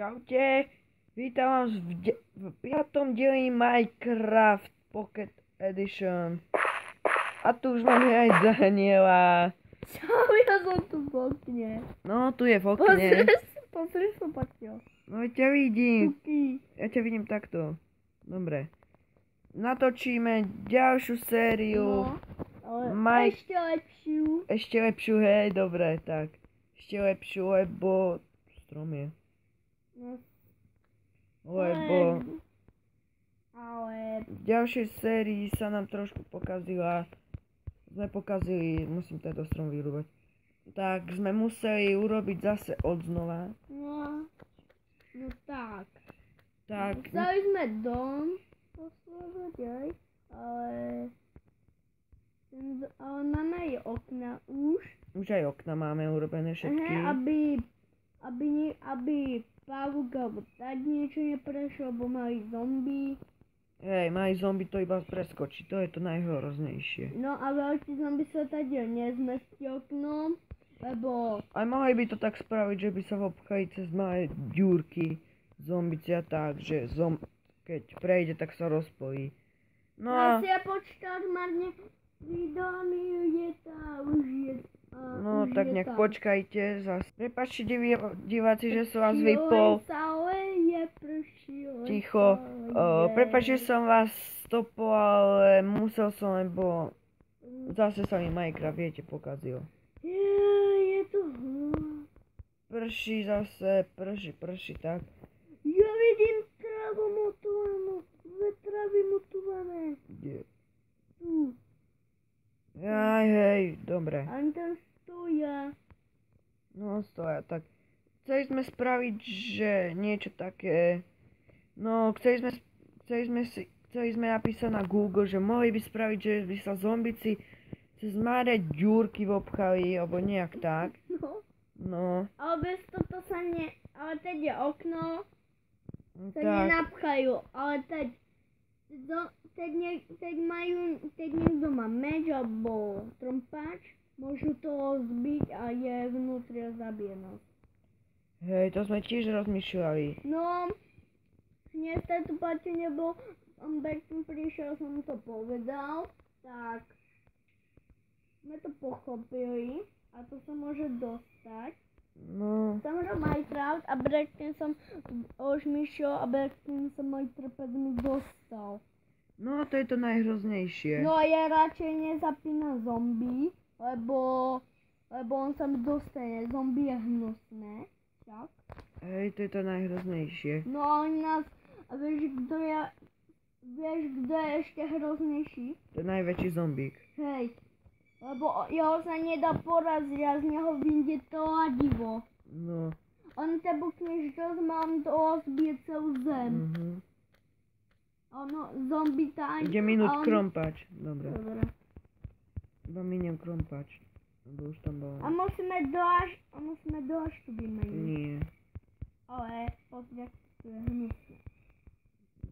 Čaute, vítam vás v 5. dieli Minecraft Pocket Edition. A tu už máme aj Daniela. Čau, ja som tu v okne. No, tu je v okne. Pozri sa, Paťo. No, ja ťa vidím. Kuky. Ja ťa vidím takto. Dobre. Natočíme ďalšiu sériu. No, ale ešte lepšiu, hej, dobre, tak. Ešte lepšiu, lebo strom je. No, Lebo ale v ďalšej sérii sa nám trošku pokazila. Sme pokazili, musím tento strom vyrúbať. Tak sme museli urobiť zase odznova. no tak. Tak, Chceli sme dom postavať aj, ale máme aj okna už. už aj okna máme urobené všetky. Aby pavúk alebo tak niečo neprešlo, lebo mali zombie. Hej, maj zombie to iba preskočí, to je to najhroznejšie. No a veľký zombie sa tady nezmestí oknom, lebo Aj mohli by to tak spraviť, že by sa obchali cez malé ďúrky zombici a tak, že keď prejde, tak sa rozpojí. No a ja počkať marne vydami je tá už je. no tak nejak počkajte zase. Prepáčte diváci, že som vás vypol. Ticho. Prepáčte, že som vás stopol, ale musel som, lebo zase sa mi Minecraft, viete, pokazil. Je to Prší zase, prší, tak. Ja vidím trávu motovanú, dve trávy motované. Kde? Tu. Aj, hej, dobre. Ani tam stoja. No, stoja, tak. Chceli sme spraviť, že niečo také. No, chceli sme napísať na Google, že mohli by spraviť, že by sa zombici cez malé ďúrky obchali, alebo nejak tak. No. Ale bez toto sa ale teď je okno, sa Tak. nenapchajú, ale teď niekto má meč alebo trompáč, môžu to zbiť a je vnútri a zabije nás. Hej, to sme tiež rozmýšľali. No, dnes tu Paťo nebol, Bertin prišiel, som to povedal, tak sme to pochopili a to sa môže dostať. No. Som hral Minecraft a Bertin som už myšiel a Bertin som môj trpezmi dostal. No, to je to najhroznejšie. No a ja radšej nezapínam zombie, lebo on sa mi dostane, zombie je hnusné, tak? Hej, to je to najhroznejšie. No a oni nás, a vieš kto je ešte hroznejší? To je najväčší zombík. Hej, lebo jeho sa nedá poraziť a z neho vyjde to ladivo. No. On te bukneš do zem a on to rozbije celú zem. Ono, zombie tá... Ide minúť krompač. Dobre. Dobre. Iba miniem krompač. Lebo už tam bolo. A musíme do aštu vymeniť. Nie. Ale pozri, to je hnusné.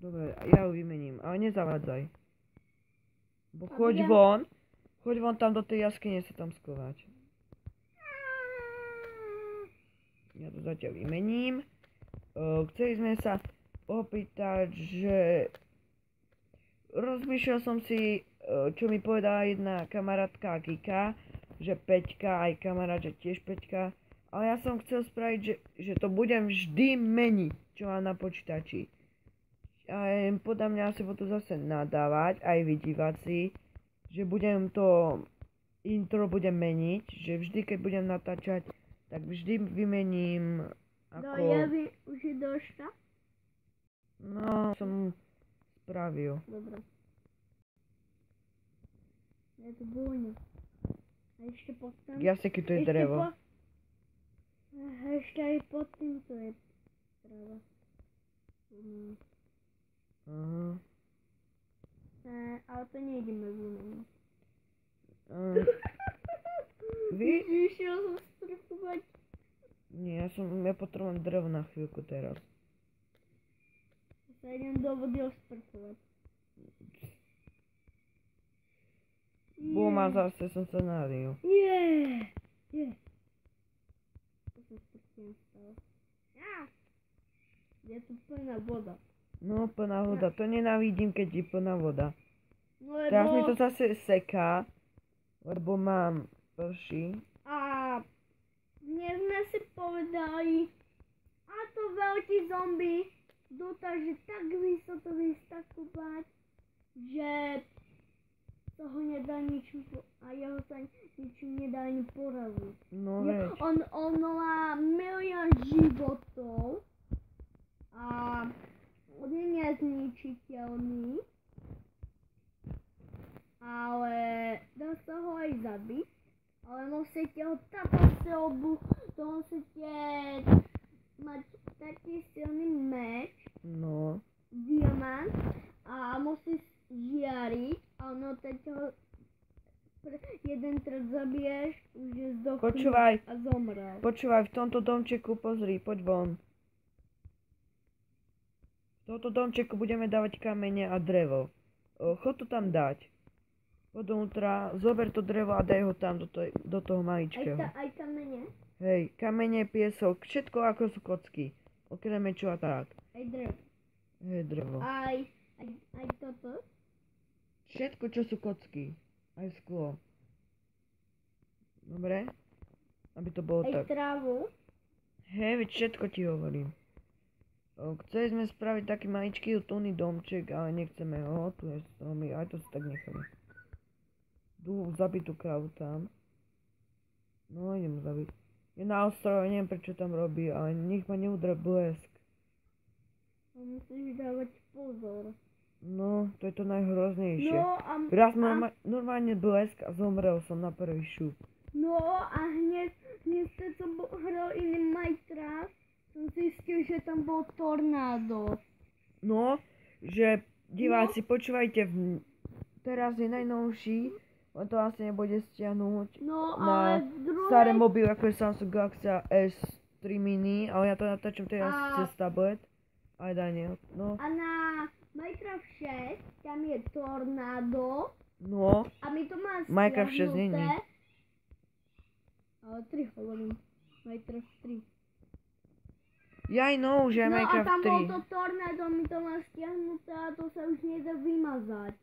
Dobre, ja ho vymením. Ale nezavádzaj. Bo choď von tam do tej jaskyne sa tam skovať. Ja to zatiaľ vymením. Chceli sme sa opýtať, že rozmýšľal som si, čo mi povedala jedna kamarátka Kika, že Peťka, aj kamarát, že tiež Peťka. Ale ja som chcel spraviť, že to budem vždy meniť, čo mám na počítači. A podľa mňa asi budú zase nadávať, aj vy diváci, že budem to intro budem meniť, že vždy keď budem natáčať, tak vždy vymením ako... Už je došta? No, som spravil. Dobre. Je to bojne. A ešte pod tým... Jaseky to je drevo. Ešte aj pod tým to je tráva. Aha. Ale to nejdeme vymeniť. Vy? Išiel som strpúvať. Nie, ja potrebujem drevo na chvíľku teraz. Sa idem do vody osprchovať. Bum, a zase som sa nalil. To sa strpím stalo. Je tu plná voda. No, plná voda. To nenávidím, keď je plná voda. No Teraz mi lebo... to zase seká, lebo mám prší. A dnes sme si povedali, a to veľký zombie dokáže tak vysoko vyskakovať, že toho nedá ničím a jeho sa ničím nedá ani poraziť. No veď. On má milión životov a on je nezničiteľný, ale dá sa ho aj zabiť, ale musíte ho takú silbu, to musíte mať taký silný meč, No. diamant a musí žiariť a ono teď ho jeden trh zabiješ, už je zdochnú Počúvaj. a zomrel. Počúvaj, v tomto domčeku pozri, poď von. V tomto domčeku budeme dávať kamene a drevo. Chod to tam dať. Podonútra, zober to drevo a daj ho tam do toho maličkého. Aj kamene? Hej, kamene, piesok, všetko ako sú kocky. Okrem meču a tak. Aj drevo. Hej, drevo. Aj toto? Všetko, čo sú kocky. Aj sklo. Dobre? Aby to bolo Aj tak. trávu? Hej, veď všetko ti hovorím. Chceli sme spraviť taký maličký utúny domček, ale nechceme ho. Tu je stromy, aj to si tak nechali. Dú zabiť tú kravu tam. No, idem zabiť. Je na ostrove, neviem prečo tam robí, ale nech ma neudre blesk. Musíš dávať pozor. No, to je to najhroznejšie. No Raz normálne blesk a zomrel som na prvý šup. no a hneď keď som hral iný Minecraft, som zistil, že tam bol tornádo. No, že diváci, počúvajte, teraz je najnovší, on to vlastne nebude stiahnuť No na ale druhé... staré mobily, ako je Samsung Galaxy S3 mini, ale ja to natáčam teraz cez tablet. Aj Daniel, no. A na Minecraft 6 tam je tornádo No, a my to má Minecraft 6 stiahnuté. není. Ale 3 hovorím. Minecraft 3. Jaj no, že je No a Minecraft tam bol 3. to tornádo, my to má stiahnuté a to sa už nedá vymazať.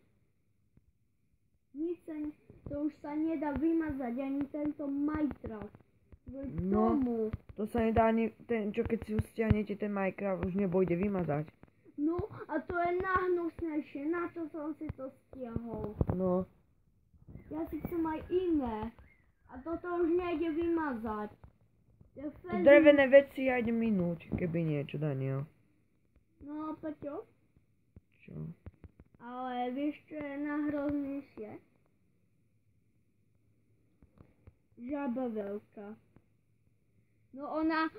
To už sa nedá vymazať, ani tento Minecraft. No. Tomu. To sa nedá ani, čo keď si stiahnete ten Minecraft, už nebojde vymazať. No a to je najhnusnejšie, na to som si to stiahol. No, Ja si chcem aj iné. A toto už nejde vymazať. drevené veci ja idem minúť, keby niečo, Daniel. No, Peťo, Čo? ale vieš, čo je najhroznejšie? Žaba veľká. No ona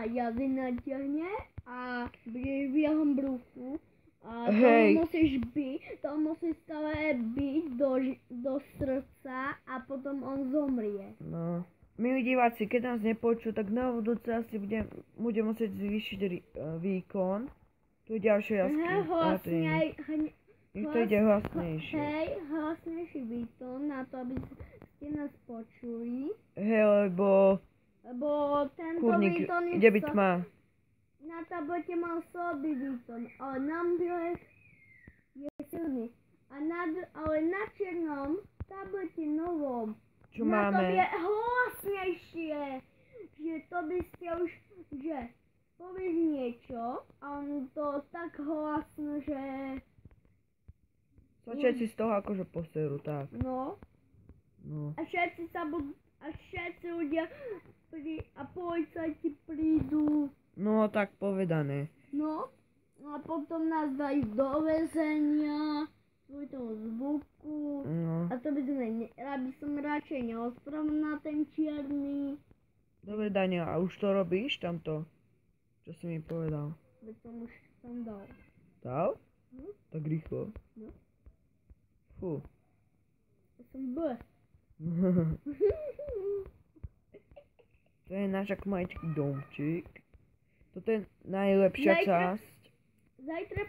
jazyk natiahne a budeš v jeho bruchu a Hej. to musíš stále byť do srdca a potom on zomrie. No. Milí diváci, keď nás nepočú, tak na budúce asi budem musieť zvýšiť výkon. Tu je ďalšie jaskyňa. Nech to ide hlasnejšie. Hej, hlasnejší výkon na to, aby ste nás počuli. Hej, lebo Lebo tento kurník, výkon ide byť tma. na tablete mal slabý výkon, ale na biele je silný. Ale na černom tablete novom, Čo na to máme? je hlasnejšie, že to by ste už, že povieš niečo a on to tak hlasno, že Sa všetci z toho akože poserú, tak. no. No. A všetci ľudia a policajti prídu. No, tak povedané. No. A potom nás dajú do väzenia. Kvôli tomu zvuku. No. A to by som radšej neospravedlnil na ten čierny. Dobre, Daniel, a už to robíš tamto? Čo si mi povedal? Veď som už tam dal. Dal? Hm? Tak rýchlo. No. Fú. To som blb. To je náš ako maličký domčík. Toto je najlepšia časť. Zajtra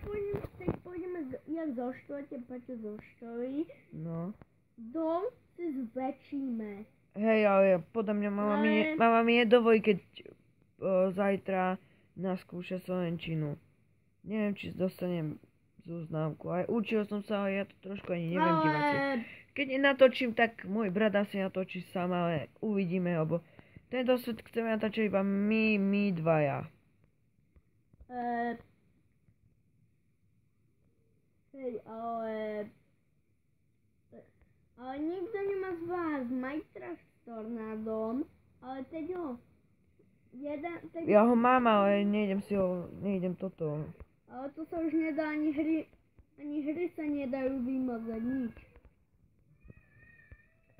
pôjdeme jak zo štvrte, Paťo zo školy. No. Dom si zväčšíme. Hej, ale podľa mňa mama mi nedovolí, keď zajtra na skúša slovenčinu. Neviem, či dostanem zoznámku. Aj učil som sa, ale ja to trošku ani neviem diváci. Keď natočím, tak môj brat asi natočí sám, ale uvidíme, lebo tento svet chceme natáčať iba my dvaja. Hej, ale nikto nemá z vás Minecraft s tornádom, ale Teďo, Ja ho mám, ale nejdem toto. Ale to sa už nedá, ani hry sa nedajú vymazať, nič.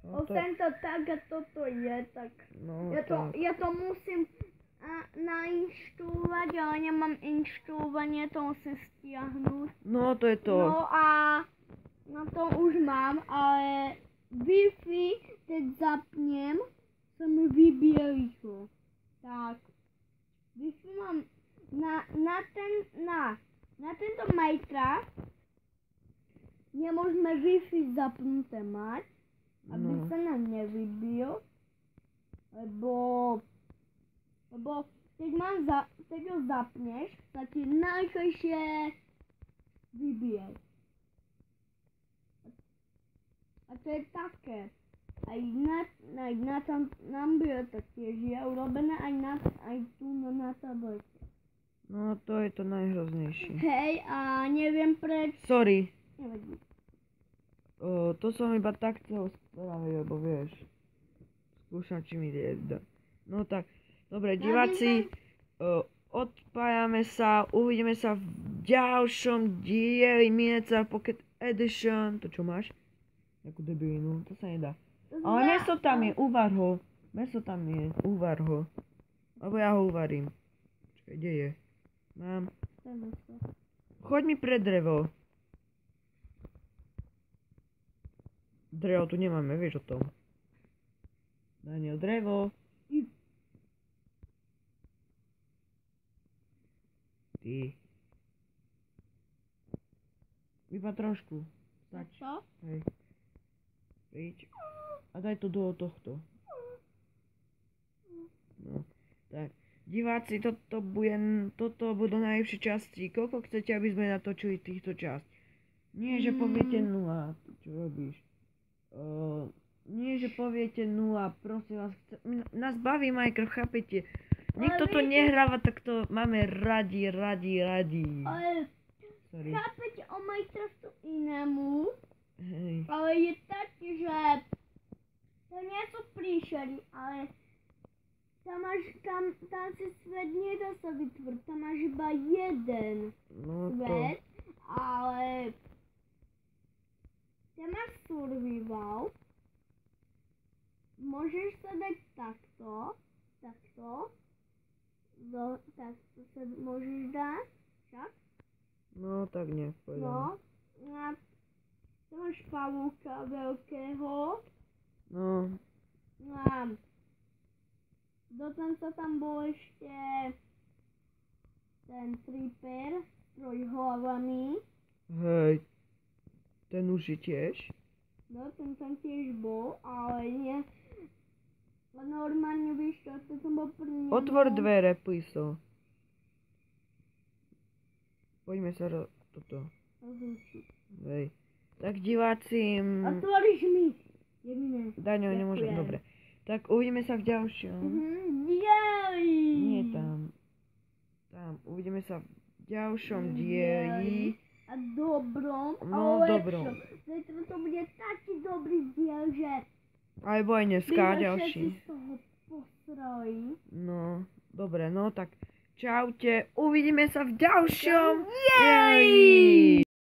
No Ostaň to tak a toto je, tak No, ja to musím nainštalovať, ale nemám inštalovanie, to musím stiahnuť. No, to je to. No a na to už mám, ale Wi-Fi, keď zapnem, sa mi vybije rýchlo. Tak, Wi-Fi mám na tento Minecraft nemôžeme Wi-Fi zapnuté mať, aby sa nám nevybil, lebo keď ho zapneš, sa ti najkrajšie vybije. A to je také. Aj na to tiež je urobené, aj tu na tablete. No, to je to najhroznejšie. Hej, a neviem prečo. Sorry. Nevadí. To som iba tak chcel spraviť, lebo vieš. Skúšam, či mi ide. No tak, dobre, diváci, odpájame sa, uvidíme sa v ďalšom dieli Miniature Pocket Edition. To čo máš? Jakú debilinu, to sa nedá. Ale meso tam je, uvar ho. Meso tam je, uvar ho. Alebo ja ho uvarím. Čakaj, kde je? Mám. Choď mi pre drevo. Drevo tu nemáme, vieš o tom. Daniel, drevo. Ty. Iba trošku. Stačí. Čo? Hej. Príď. A daj to do tohto. No, tak. Diváci, toto budú najlepšie časti. Koľko chcete, aby sme natočili týchto časť? Nie, že poviete 0. Čo robíš? Nie, že poviete 0. Prosím vás, nás baví Minecraft, chápete? Niekto to nehráva, tak to máme radi. Ale Sorry. chápete o Minecraftu inému? Hej. Ale je taký, že to nie sú príšery, ale tam si svet nedá sa vytvoriť, tam máš iba jeden No to. svet, ale tam máš survival, môžeš sa dať takto, takto sa môžeš dať, však? No tak nie, No, a tam máš pavúka veľkého, No. a dokonca tam bol ešte ten creeper s trojhlavami. Hej. Ten už je tiež. No, ten tam tiež bol, ale nie. Normálne víš čo, to som bol pri nemu. Otvor dvere, píso. Poďme sa toto. Rozrušiť. Hej. Tak diváci... Otvoríš mi. Jemine. Daňo, nemôžem, Ďakujem. dobre. Tak uvidíme sa v ďalšom. Jej. Nie tam. Tam. Uvidíme sa v ďalšom dieli. A dobrom. No, a dobrom. Zajtra to bude taký dobrý diel, že Alebo aj dneska ďalší. z toho posrojí. No, dobre, no tak čaute. Uvidíme sa v ďalšom. Jej!